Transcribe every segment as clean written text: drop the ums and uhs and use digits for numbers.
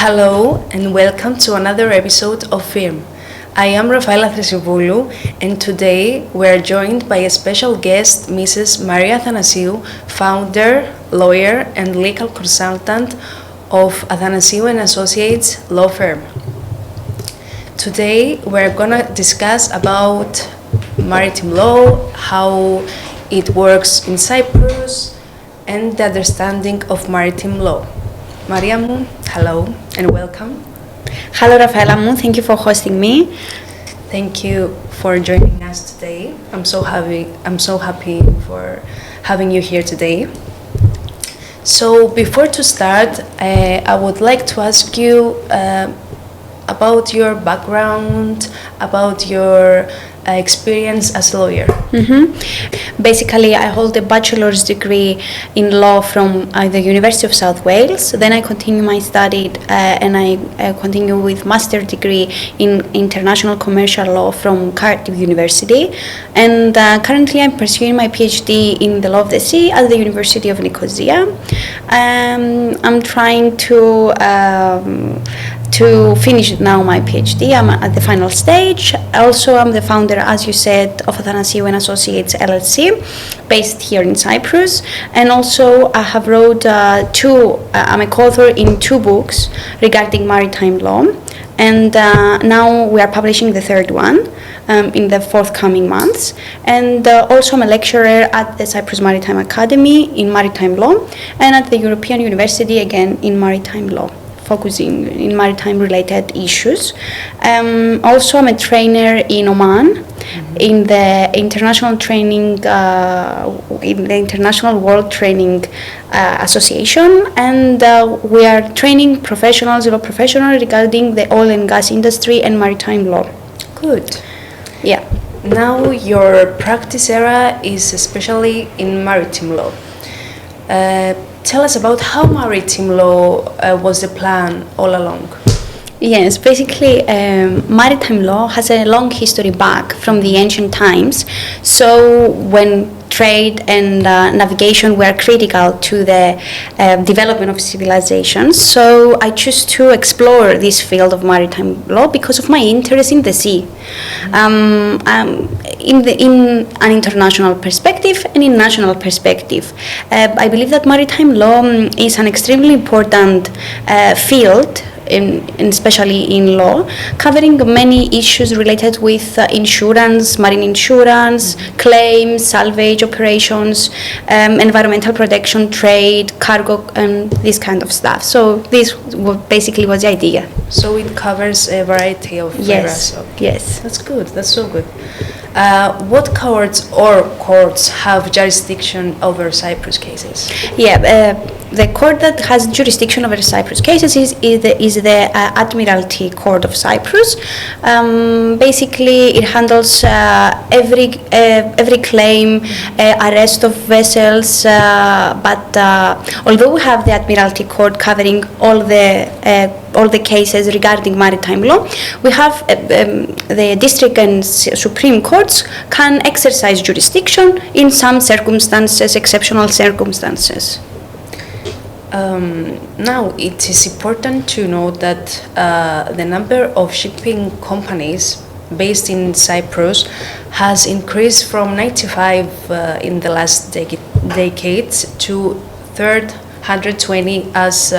Hello and welcome to another episode of FIRM. I am Athanasiou and today we are joined by a special guest, Mrs. Athanasiou, founder, lawyer and legal consultant of Athanasiou and Associates law firm. Today we're gonna discuss about maritime law, how it works in Cyprus and the understanding of maritime law. Mariamu, hello and welcome. Hello, Rafaela. Thank you for hosting me. Thank you for joining us today. I'm so happy for having you here today. So before to start, I would like to ask you about your background, about your experience as a lawyer. Basically, I hold a bachelor's degree in law from the University of South Wales. Then I continue my study and I continue with master's degree in international commercial law from Cardiff University. And currently I'm pursuing my PhD in the law of the sea at the University of Nicosia. I'm trying to finish now my PhD. I'm at the final stage. Also, I'm the founder, as you said, of Athanasiou and Associates LLC, based here in Cyprus. And also, I have wrote I'm a co-author in 2 books regarding maritime law. And now we are publishing the 3rd one in the forthcoming months. And also, I'm a lecturer at the Cyprus Maritime Academy in maritime law and at the European University, again, in maritime law, focusing in maritime related issues. Also, I'm a trainer in Oman in the international training, in the International World Training Association, and we are training professionals regarding the oil and gas industry and maritime law. Good. Yeah. Now your practice area is especially in maritime law. Tell us about how maritime law was the plan all along. Yes, basically, maritime law has a long history back from the ancient times. So when trade and navigation were critical to the development of civilizations, so I chose to explore this field of maritime law because of my interest in the sea, in an international perspective and in national perspective. I believe that maritime law is an extremely important field, especially in law, covering many issues related with insurance, marine insurance, claims, salvage operations, environmental protection, trade, cargo, and this kind of stuff. So this basically was the idea. So it covers a variety of areas. Yes. That's good. That's so good. What courts have jurisdiction over Cyprus cases? Yeah, the court that has jurisdiction over Cyprus cases is the Admiralty Court of Cyprus. Basically, it handles every claim, arrest of vessels. But although we have the Admiralty Court covering all the cases regarding maritime law, we have the district and supreme courts can exercise jurisdiction in some circumstances, exceptional circumstances. Now, it is important to note that the number of shipping companies based in Cyprus has increased from 95 in the last decades to 320, as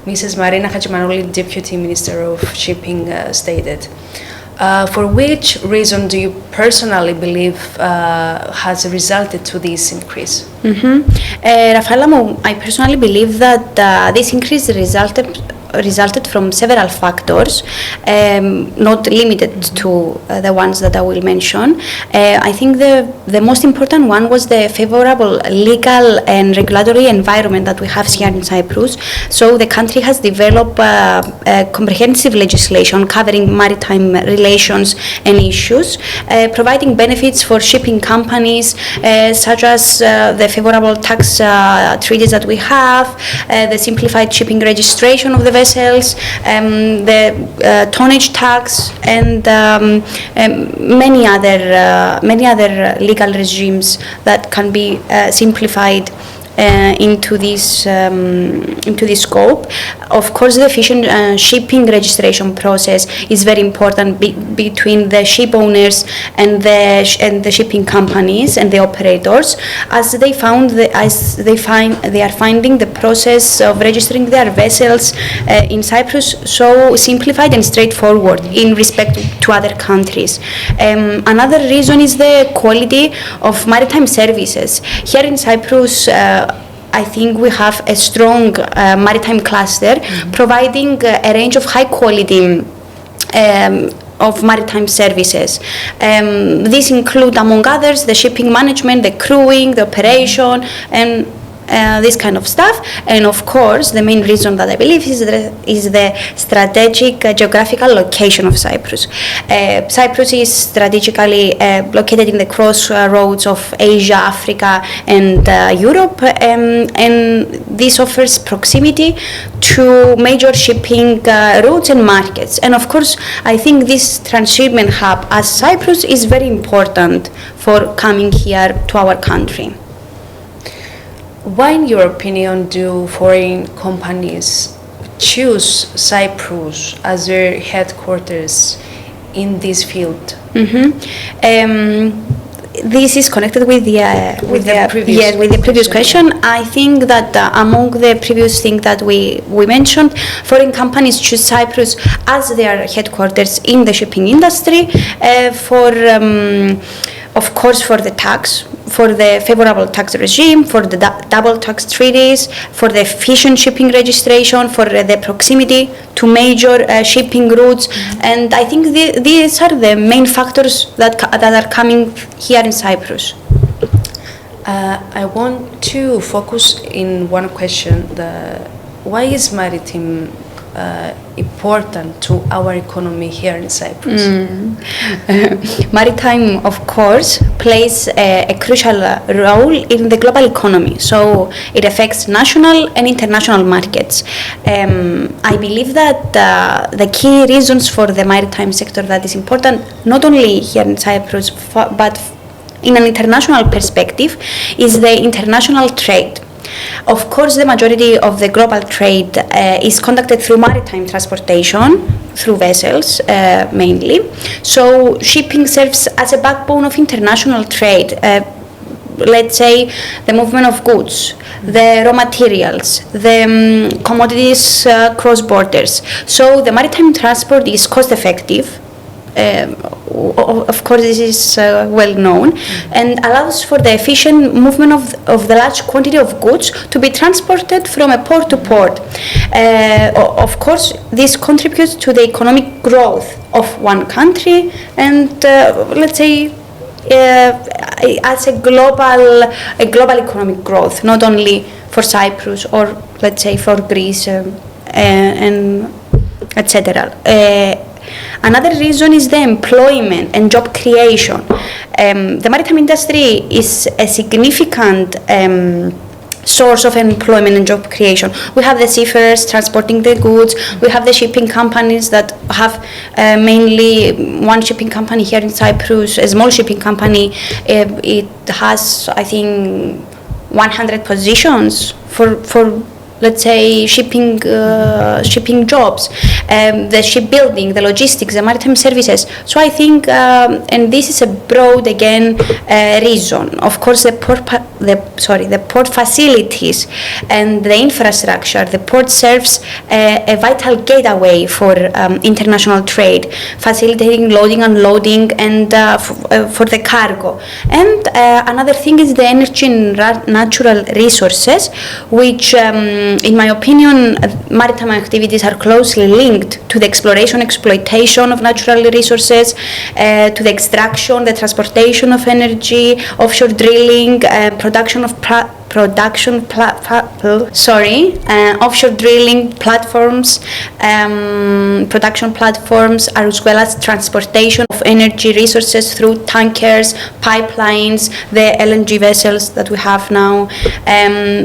Mrs. Marina Hadjimanoli, Deputy Minister of Shipping, stated. For which reason do you personally believe has resulted to this increase? Rafaela, I personally believe that this increase resulted from several factors, not limited to the ones that I will mention. I think the most important one was the favorable legal and regulatory environment that we have here in Cyprus. So the country has developed comprehensive legislation covering maritime relations and issues, providing benefits for shipping companies, such as the favorable tax treaties that we have, the simplified shipping registration of the vessels, the tonnage tax, and many other legal regimes that can be simplified into this scope. Of course, the efficient shipping registration process is very important between the ship owners and the shipping companies and the operators, as they are finding the process of registering their vessels in Cyprus so simplified and straightforward in respect to other countries. Another reason is the quality of maritime services. Here in Cyprus, I think we have a strong maritime cluster providing a range of high quality of maritime services. These include, among others, the shipping management, the crewing, the operation, and this kind of stuff. And of course, the main reason that I believe is the strategic geographical location of Cyprus. Cyprus is strategically located in the crossroads of Asia, Africa, and Europe, and this offers proximity to major shipping routes and markets. And of course, I think this transshipment hub as Cyprus is very important for coming here to our country. Why, in your opinion, do foreign companies choose Cyprus as their headquarters in this field? This is connected with the previous question. I think that among the previous things that we mentioned, foreign companies choose Cyprus as their headquarters in the shipping industry of course, for the tax, for the favorable tax regime, for the double tax treaties, for the efficient shipping registration, for the proximity to major shipping routes. And I think these are the main factors that are coming here in Cyprus. I want to focus in one question. Why is maritime important to our economy here in Cyprus? Maritime, of course, plays a crucial role in the global economy. So it affects national and international markets. I believe that the key reasons for the maritime sector that is important, not only here in Cyprus, but in an international perspective, is the international trade. Of course, the majority of the global trade is conducted through maritime transportation, through vessels mainly. So shipping serves as a backbone of international trade. Let's say the movement of goods, the raw materials, the commodities cross borders. So the maritime transport is cost effective. Of course, this is well known, and allows for the efficient movement of the large quantity of goods to be transported from a port to port. Of course, this contributes to the economic growth of one country, and let's say as a global economic growth, not only for Cyprus or let's say for Greece and etc. Another reason is the employment and job creation. The maritime industry is a significant source of employment and job creation. We have the seafarers transporting the goods. We have the shipping companies that have mainly one shipping company here in Cyprus, a small shipping company. It has, I think, 100 positions for let's say shipping jobs, the shipbuilding, the logistics, the maritime services. So I think, and this is a broad again reason. Of course, the port facilities and the infrastructure. The port serves a vital gateway for international trade, facilitating loading, unloading, and for the cargo. And another thing is the energy and natural resources, which in my opinion, maritime activities are closely linked to the exploitation of natural resources, to the extraction, the transportation of energy, offshore drilling, offshore drilling platforms, production platforms, as well as transportation of energy resources through tankers, pipelines, the LNG vessels that we have now.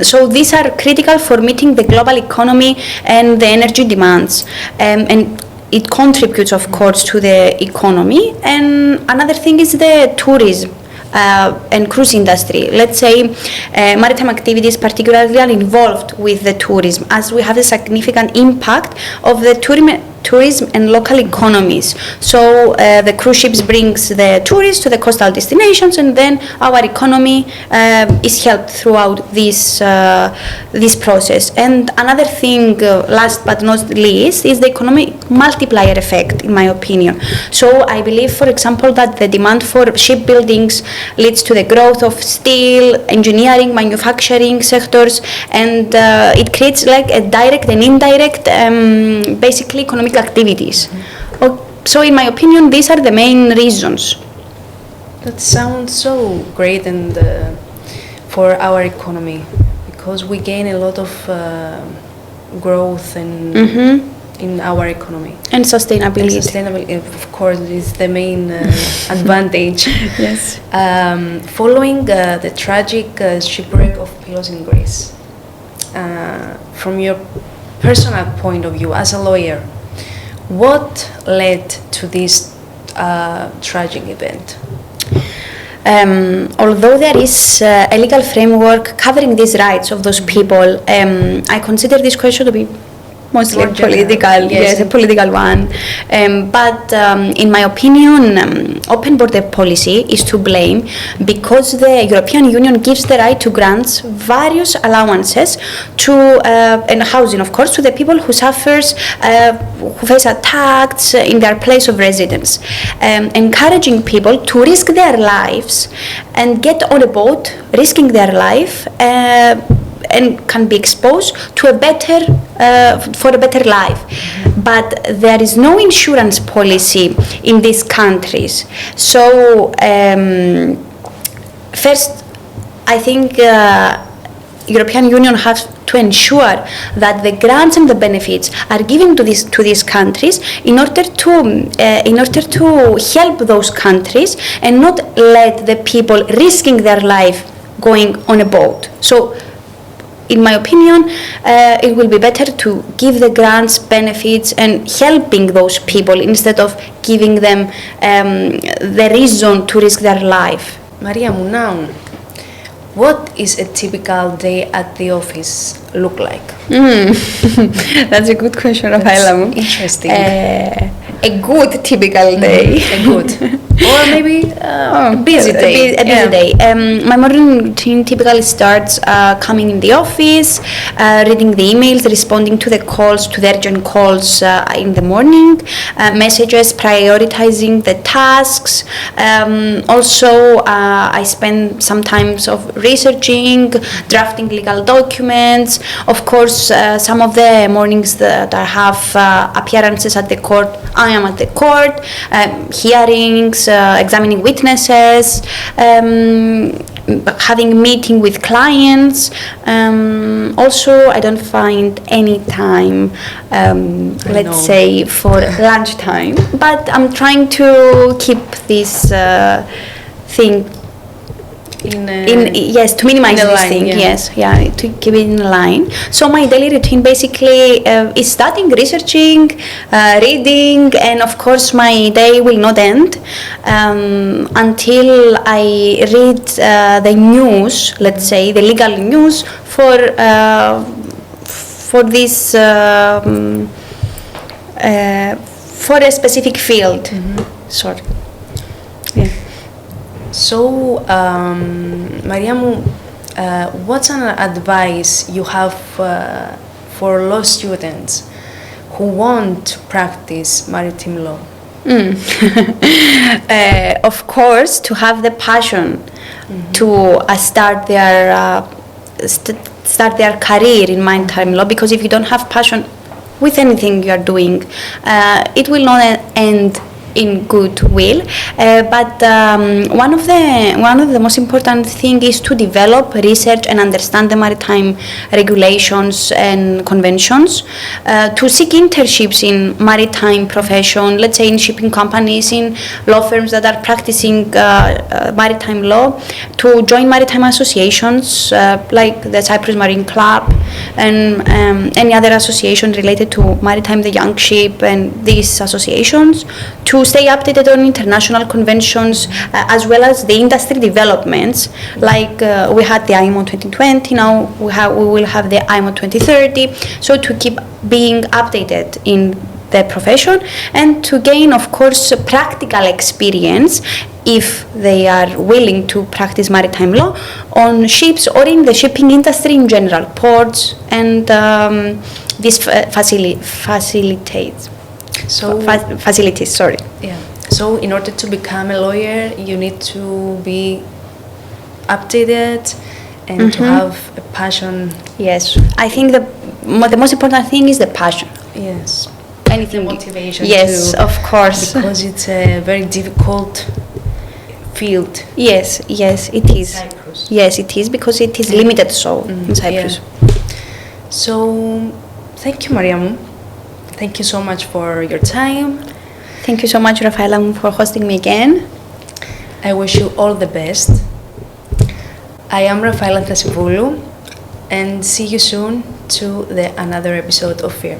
So these are critical for meeting the global economy and the energy demands. And it contributes, of course, to the economy. And another thing is the tourism. and cruise industry. Let's say maritime activities particularly are involved with the tourism, as we have a significant impact of the tourism and local economies. So the cruise ships brings the tourists to the coastal destinations, and then our economy is helped throughout this process. And another thing, last but not least, is the economic multiplier effect, in my opinion. So I believe, for example, that the demand for shipbuildings leads to the growth of steel, engineering, manufacturing sectors, and it creates like a direct and indirect, basically economic activities. So in my opinion, these are the main reasons. That sounds so great and for our economy, because we gain a lot of growth and in our economy. And sustainability. And sustainability, of course, is the main advantage. Yes. Following the tragic shipwreck of Pylos in Greece, from your personal point of view as a lawyer, what led to this tragic event? Although there is a legal framework covering these rights of those people, I consider this question to be mostly political, yes, a political one. But in my opinion, open border policy is to blame because the European Union gives the right to grant various allowances to and housing, of course, to the people who who face attacks in their place of residence, encouraging people to risk their lives and get on a boat, risking their life. And can be exposed to for a better life. But there is no insurance policy in these countries. So first, I think European Union has to ensure that the grants and the benefits are given to these countries in order to help those countries and not let the people risking their life going on a boat. So in my opinion, it will be better to give the grants, benefits, and helping those people instead of giving them the reason to risk their life. Maria, now, what is a typical day at the office look like? That's a good question, Rafaela. Interesting. A good typical day. A good. Or maybe a busy day. A busy day. My morning routine typically starts coming in the office, reading the emails, responding to the calls, to the urgent calls in the morning, messages, prioritizing the tasks. Also, I spend some time of researching, drafting legal documents. Of course, some of the mornings that I have appearances at the court, I am at the court, hearings, examining witnesses, having meeting with clients. Also, I don't find any time, let's say, for lunchtime, but I'm trying to keep this thing to minimize this thing, to keep it in line. So my daily routine basically is studying, researching, reading, and of course my day will not end until I read the news, let's say the legal news for this for a specific field. Sorry. Yeah. So, Mariamu, what's an advice you have for law students who want to practice maritime law? Of course, to have the passion to start their career in maritime law, because if you don't have passion with anything you are doing, it will not end in goodwill, but one of the most important thing is to develop, research, and understand the maritime regulations and conventions, to seek internships in maritime profession, let's say in shipping companies, in law firms that are practicing maritime law, to join maritime associations like the Cyprus Marine Club and any other association related to maritime, the Young Ship, and these associations, to to stay updated on international conventions as well as the industry developments. Like we had the IMO 2020, now we will have the IMO 2030. So to keep being updated in the profession and to gain, of course, practical experience if they are willing to practice maritime law on ships or in the shipping industry in general, ports, and this facilitates. So Facilities, sorry. yeah. So in order to become a lawyer, you need to be updated and to have a passion. Yes, I think the most important thing is the passion. Yes. Anything. The motivation. Yes, too, of course. Because it's a very difficult field. Yes, it is. Cyprus. Yes, it is because it is limited so in Cyprus. Yeah. So, thank you, Mariam. Thank you so much for your time. Thank you so much, Rafaela, for hosting me again. I wish you all the best. I am Rafaela Athanasiou and see you soon to another episode of Firm.